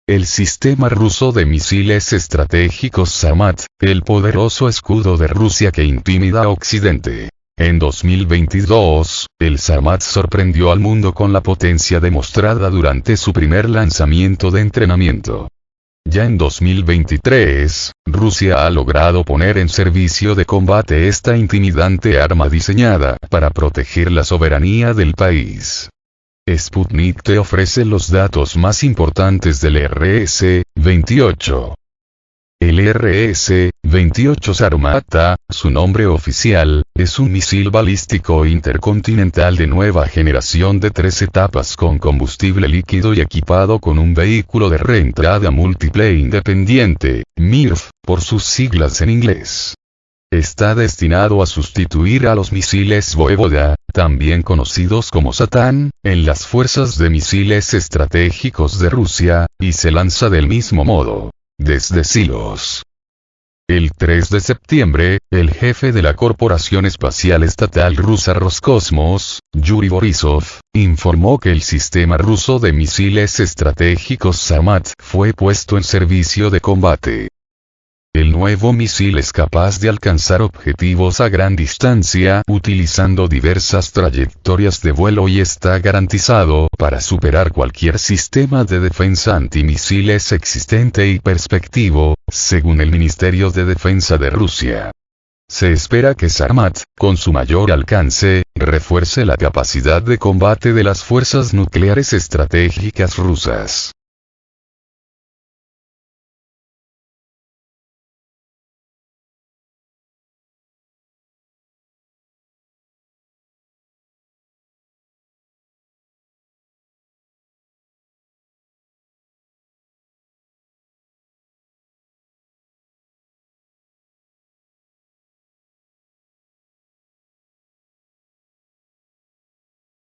El sistema ruso de misiles estratégicos Sarmat, el poderoso escudo de Rusia que intimida a Occidente. En 2022, el Sarmat sorprendió al mundo con la potencia demostrada durante su primer lanzamiento de entrenamiento. Ya en 2023, Rusia ha logrado poner en servicio de combate esta intimidante arma diseñada para proteger la soberanía del país. Sputnik te ofrece los datos más importantes del RS-28. El RS-28 Sarmata, su nombre oficial, es un misil balístico intercontinental de nueva generación de 3 etapas con combustible líquido y equipado con un vehículo de reentrada múltiple independiente, MIRV, por sus siglas en inglés. Está destinado a sustituir a los misiles Voevoda, también conocidos como Satán, en las fuerzas de misiles estratégicos de Rusia, y se lanza del mismo modo, desde silos. El 3 de septiembre, el jefe de la Corporación Espacial Estatal Rusa Roscosmos, Yuri Borisov, informó que el sistema ruso de misiles estratégicos Sarmat fue puesto en servicio de combate. El nuevo misil es capaz de alcanzar objetivos a gran distancia utilizando diversas trayectorias de vuelo y está garantizado para superar cualquier sistema de defensa antimisiles existente y perspectivo, según el Ministerio de Defensa de Rusia. Se espera que Sarmat, con su mayor alcance, refuerce la capacidad de combate de las fuerzas nucleares estratégicas rusas.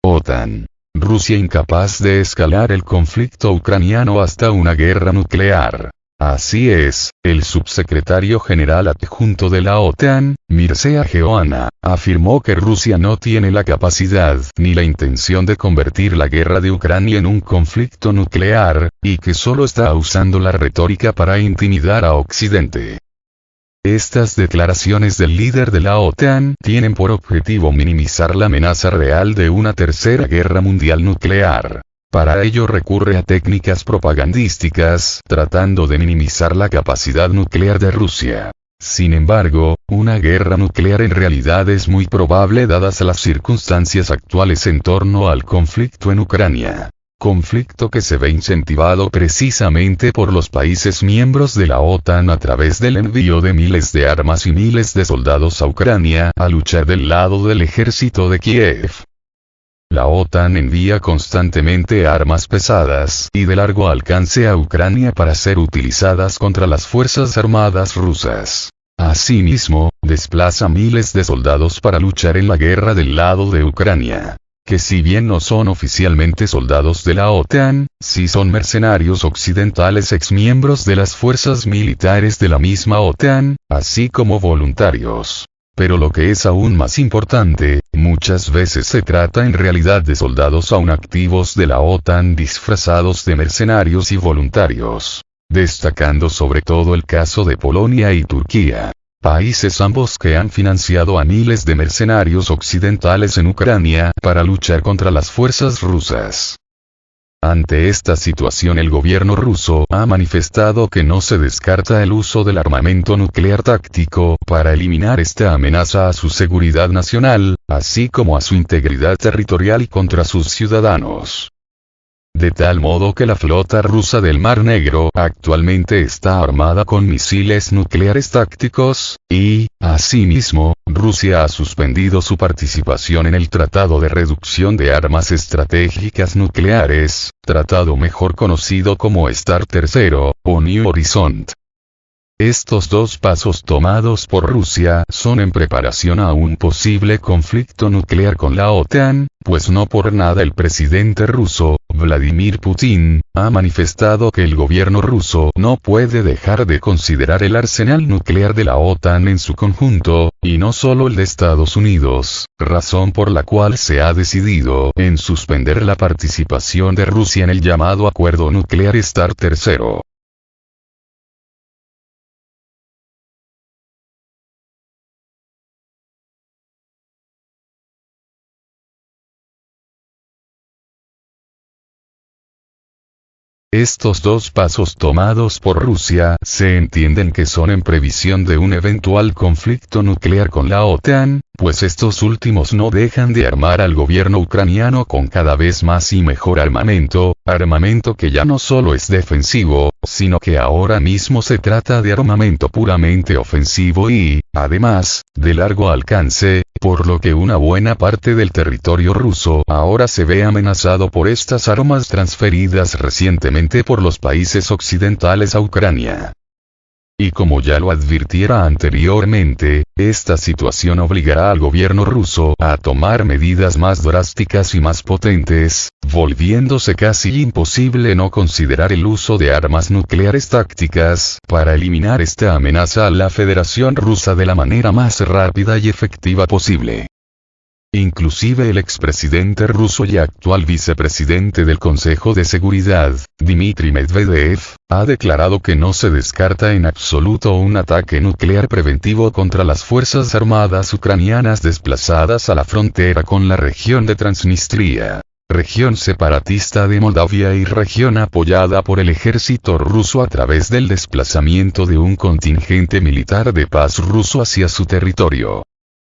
OTAN. Rusia incapaz de escalar el conflicto ucraniano hasta una guerra nuclear. Así es, el subsecretario general adjunto de la OTAN, Mircea Geoana, afirmó que Rusia no tiene la capacidad ni la intención de convertir la guerra de Ucrania en un conflicto nuclear, y que solo está usando la retórica para intimidar a Occidente. Estas declaraciones del líder de la OTAN tienen por objetivo minimizar la amenaza real de una tercera guerra mundial nuclear. Para ello recurre a técnicas propagandísticas, tratando de minimizar la capacidad nuclear de Rusia. Sin embargo, una guerra nuclear en realidad es muy probable dadas las circunstancias actuales en torno al conflicto en Ucrania. Conflicto que se ve incentivado precisamente por los países miembros de la OTAN a través del envío de miles de armas y miles de soldados a Ucrania a luchar del lado del ejército de Kiev. La OTAN envía constantemente armas pesadas y de largo alcance a Ucrania para ser utilizadas contra las fuerzas armadas rusas. Asimismo, desplaza miles de soldados para luchar en la guerra del lado de Ucrania. Que si bien no son oficialmente soldados de la OTAN, sí son mercenarios occidentales exmiembros de las fuerzas militares de la misma OTAN, así como voluntarios. Pero lo que es aún más importante, muchas veces se trata en realidad de soldados aún activos de la OTAN disfrazados de mercenarios y voluntarios. Destacando sobre todo el caso de Polonia y Turquía. Países ambos que han financiado a miles de mercenarios occidentales en Ucrania para luchar contra las fuerzas rusas. Ante esta situación el gobierno ruso ha manifestado que no se descarta el uso del armamento nuclear táctico para eliminar esta amenaza a su seguridad nacional, así como a su integridad territorial y contra sus ciudadanos. De tal modo que la flota rusa del Mar Negro actualmente está armada con misiles nucleares tácticos, y, asimismo, Rusia ha suspendido su participación en el Tratado de Reducción de Armas Estratégicas Nucleares, tratado mejor conocido como START III, o New Horizon. Estos dos pasos tomados por Rusia son en preparación a un posible conflicto nuclear con la OTAN, pues no por nada el presidente ruso, Vladimir Putin, ha manifestado que el gobierno ruso no puede dejar de considerar el arsenal nuclear de la OTAN en su conjunto, y no solo el de Estados Unidos, razón por la cual se ha decidido en suspender la participación de Rusia en el llamado Acuerdo Nuclear START III. Estos dos pasos tomados por Rusia se entienden que son en previsión de un eventual conflicto nuclear con la OTAN, pues estos últimos no dejan de armar al gobierno ucraniano con cada vez más y mejor armamento que ya no solo es defensivo, sino que ahora mismo se trata de armamento puramente ofensivo y, además, de largo alcance, por lo que una buena parte del territorio ruso ahora se ve amenazado por estas armas transferidas recientemente por los países occidentales a Ucrania. Y como ya lo advirtiera anteriormente, esta situación obligará al gobierno ruso a tomar medidas más drásticas y más potentes, volviéndose casi imposible no considerar el uso de armas nucleares tácticas para eliminar esta amenaza a la Federación Rusa de la manera más rápida y efectiva posible. Inclusive el expresidente ruso y actual vicepresidente del Consejo de Seguridad, Dmitry Medvedev, ha declarado que no se descarta en absoluto un ataque nuclear preventivo contra las fuerzas armadas ucranianas desplazadas a la frontera con la región de Transnistria, región separatista de Moldavia y región apoyada por el ejército ruso a través del desplazamiento de un contingente militar de paz ruso hacia su territorio.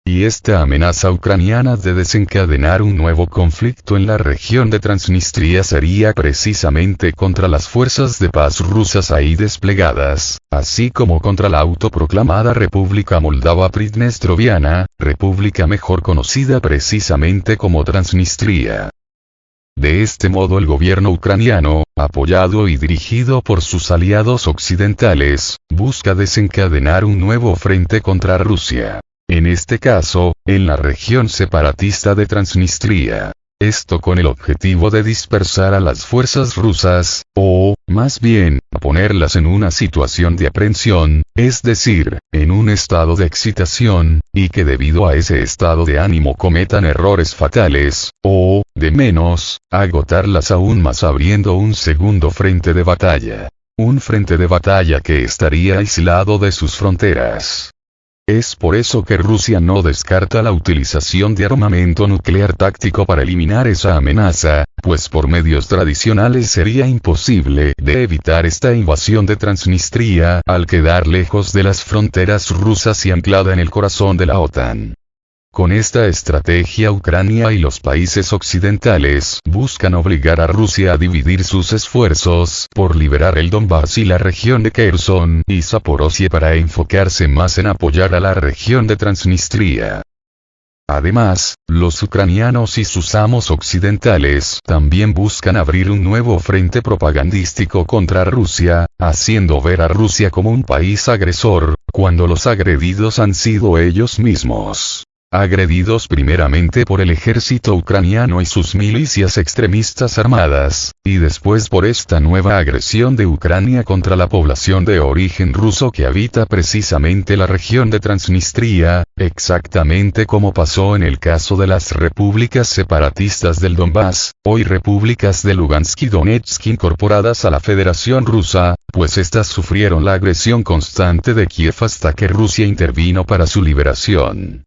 Y esta amenaza ucraniana de desencadenar un nuevo conflicto en la región de Transnistria sería precisamente contra las fuerzas de paz rusas ahí desplegadas, así como contra la autoproclamada República Moldava Pridnestroviana, república mejor conocida precisamente como Transnistria. De este modo el gobierno ucraniano, apoyado y dirigido por sus aliados occidentales, busca desencadenar un nuevo frente contra Rusia. En este caso, en la región separatista de Transnistria. Esto con el objetivo de dispersar a las fuerzas rusas, o, más bien, ponerlas en una situación de aprensión, es decir, en un estado de excitación, y que debido a ese estado de ánimo cometan errores fatales, o, de menos, agotarlas aún más abriendo un segundo frente de batalla. Un frente de batalla que estaría aislado de sus fronteras. Es por eso que Rusia no descarta la utilización de armamento nuclear táctico para eliminar esa amenaza, pues por medios tradicionales sería imposible de evitar esta invasión de Transnistria al quedar lejos de las fronteras rusas y anclada en el corazón de la OTAN. Con esta estrategia Ucrania y los países occidentales buscan obligar a Rusia a dividir sus esfuerzos por liberar el Donbass y la región de Kherson y Zaporozhye para enfocarse más en apoyar a la región de Transnistria. Además, los ucranianos y sus amos occidentales también buscan abrir un nuevo frente propagandístico contra Rusia, haciendo ver a Rusia como un país agresor, cuando los agredidos han sido ellos mismos. Agredidos primeramente por el ejército ucraniano y sus milicias extremistas armadas, y después por esta nueva agresión de Ucrania contra la población de origen ruso que habita precisamente la región de Transnistria, exactamente como pasó en el caso de las repúblicas separatistas del Donbass, hoy repúblicas de Lugansk y Donetsk incorporadas a la Federación Rusa, pues estas sufrieron la agresión constante de Kiev hasta que Rusia intervino para su liberación.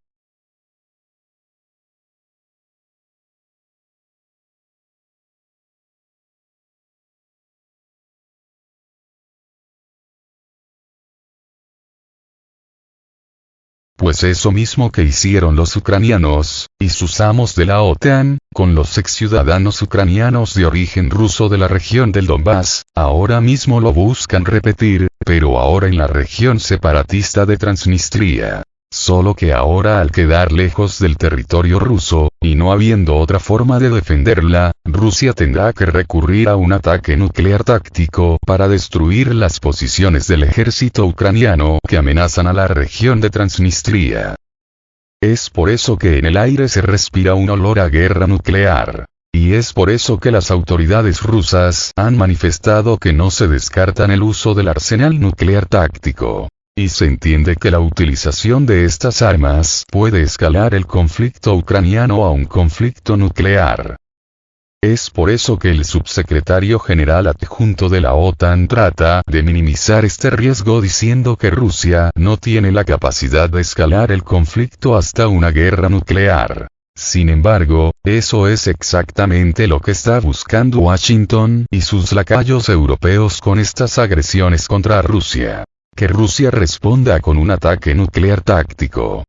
Pues eso mismo que hicieron los ucranianos, y sus amos de la OTAN, con los exciudadanos ucranianos de origen ruso de la región del Donbass, ahora mismo lo buscan repetir, pero ahora en la región separatista de Transnistria. Solo que ahora, al quedar lejos del territorio ruso, y no habiendo otra forma de defenderla, Rusia tendrá que recurrir a un ataque nuclear táctico para destruir las posiciones del ejército ucraniano que amenazan a la región de Transnistria. Es por eso que en el aire se respira un olor a guerra nuclear. Y es por eso que las autoridades rusas han manifestado que no se descartan el uso del arsenal nuclear táctico. Y se entiende que la utilización de estas armas puede escalar el conflicto ucraniano a un conflicto nuclear. Es por eso que el subsecretario general adjunto de la OTAN trata de minimizar este riesgo diciendo que Rusia no tiene la capacidad de escalar el conflicto hasta una guerra nuclear. Sin embargo, eso es exactamente lo que está buscando Washington y sus lacayos europeos con estas agresiones contra Rusia. Que Rusia responda con un ataque nuclear táctico.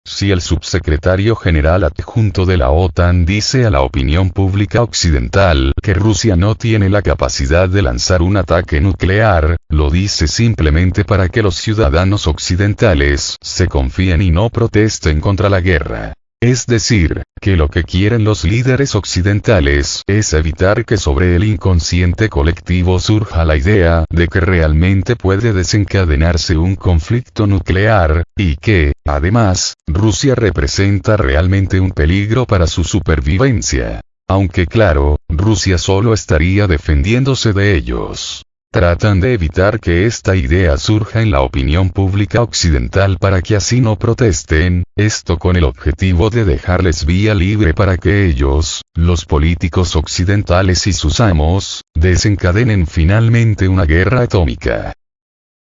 Si el subsecretario general adjunto de la OTAN dice a la opinión pública occidental que Rusia no tiene la capacidad de lanzar un ataque nuclear, lo dice simplemente para que los ciudadanos occidentales se confíen y no protesten contra la guerra. Es decir, que lo que quieren los líderes occidentales es evitar que sobre el inconsciente colectivo surja la idea de que realmente puede desencadenarse un conflicto nuclear, y que, además, Rusia representa realmente un peligro para su supervivencia. Aunque claro, Rusia solo estaría defendiéndose de ellos. Tratan de evitar que esta idea surja en la opinión pública occidental para que así no protesten, esto con el objetivo de dejarles vía libre para que ellos, los políticos occidentales y sus amos, desencadenen finalmente una guerra atómica.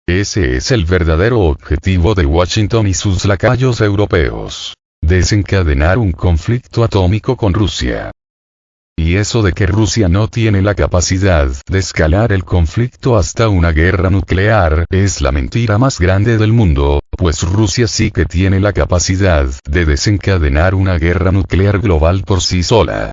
Ese es el verdadero objetivo de Washington y sus lacayos europeos. Desencadenar un conflicto atómico con Rusia. Y eso de que Rusia no tiene la capacidad de escalar el conflicto hasta una guerra nuclear es la mentira más grande del mundo, pues Rusia sí que tiene la capacidad de desencadenar una guerra nuclear global por sí sola.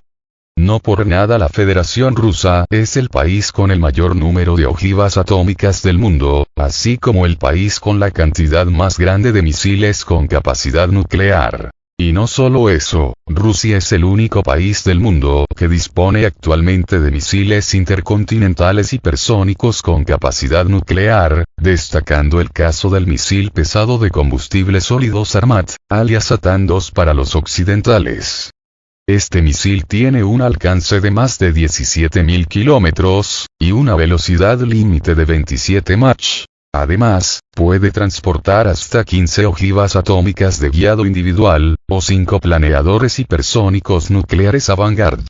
No por nada la Federación Rusa es el país con el mayor número de ojivas atómicas del mundo, así como el país con la cantidad más grande de misiles con capacidad nuclear. Y no solo eso, Rusia es el único país del mundo que dispone actualmente de misiles intercontinentales hipersónicos con capacidad nuclear, destacando el caso del misil pesado de combustible sólido Sarmat, alias Atan-2 para los occidentales. Este misil tiene un alcance de más de 17.000 kilómetros, y una velocidad límite de 27 Mach. Además, puede transportar hasta 15 ojivas atómicas de guiado individual, o 5 planeadores hipersónicos nucleares Avangard.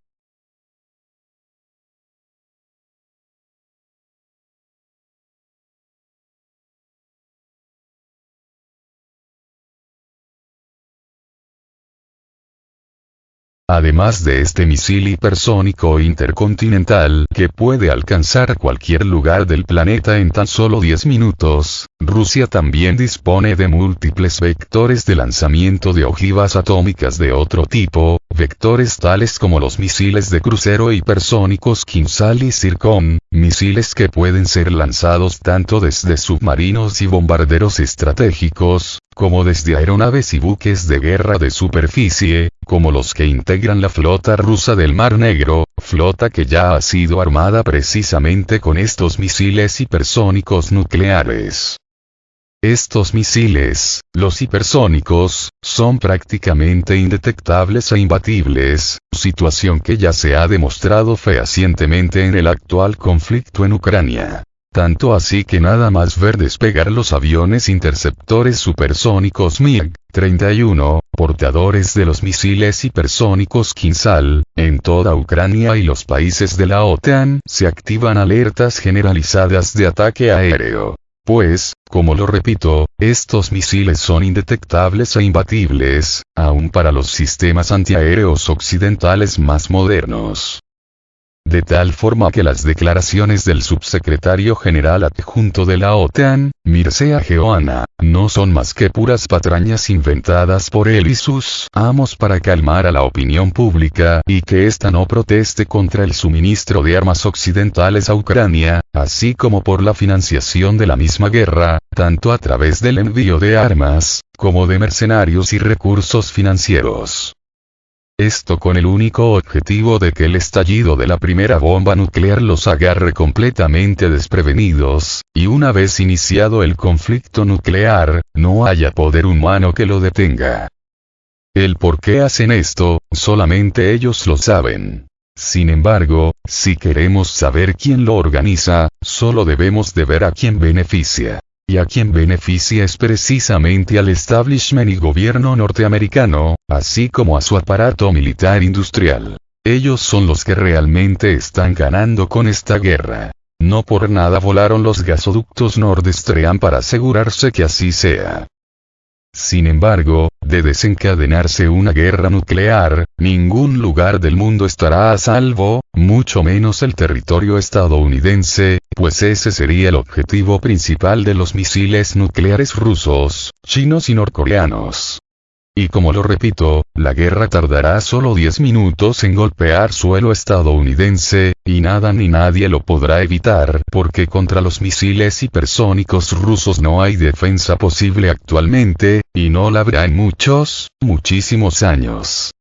Además de este misil hipersónico intercontinental que puede alcanzar cualquier lugar del planeta en tan solo 10 minutos, Rusia también dispone de múltiples vectores de lanzamiento de ojivas atómicas de otro tipo, vectores tales como los misiles de crucero hipersónicos Kinzhal y Zircon, misiles que pueden ser lanzados tanto desde submarinos y bombarderos estratégicos, como desde aeronaves y buques de guerra de superficie, como los que integran la flota rusa del Mar Negro, flota que ya ha sido armada precisamente con estos misiles hipersónicos nucleares. Estos misiles, los hipersónicos, son prácticamente indetectables e imbatibles, situación que ya se ha demostrado fehacientemente en el actual conflicto en Ucrania. Tanto así que nada más ver despegar los aviones interceptores supersónicos MiG-31, portadores de los misiles hipersónicos Kinzhal, en toda Ucrania y los países de la OTAN, se activan alertas generalizadas de ataque aéreo. Pues, como lo repito, estos misiles son indetectables e imbatibles, aun para los sistemas antiaéreos occidentales más modernos. de tal forma que las declaraciones del subsecretario general adjunto de la OTAN, Mircea Geoana, no son más que puras patrañas inventadas por él y sus amos para calmar a la opinión pública y que ésta no proteste contra el suministro de armas occidentales a Ucrania, así como por la financiación de la misma guerra, tanto a través del envío de armas, como de mercenarios y recursos financieros. Esto con el único objetivo de que el estallido de la primera bomba nuclear los agarre completamente desprevenidos, y una vez iniciado el conflicto nuclear, no haya poder humano que lo detenga. El por qué hacen esto, solamente ellos lo saben. Sin embargo, si queremos saber quién lo organiza, solo debemos de ver a quién beneficia. Y a quien beneficia es precisamente al establishment y gobierno norteamericano, así como a su aparato militar industrial. Ellos son los que realmente están ganando con esta guerra. No por nada volaron los gasoductos Nord Stream para asegurarse que así sea. Sin embargo, de desencadenarse una guerra nuclear, ningún lugar del mundo estará a salvo, mucho menos el territorio estadounidense, pues ese sería el objetivo principal de los misiles nucleares rusos, chinos y norcoreanos. Y como lo repito, la guerra tardará solo 10 minutos en golpear suelo estadounidense, y nada ni nadie lo podrá evitar porque contra los misiles hipersónicos rusos no hay defensa posible actualmente, y no la habrá en muchísimos años.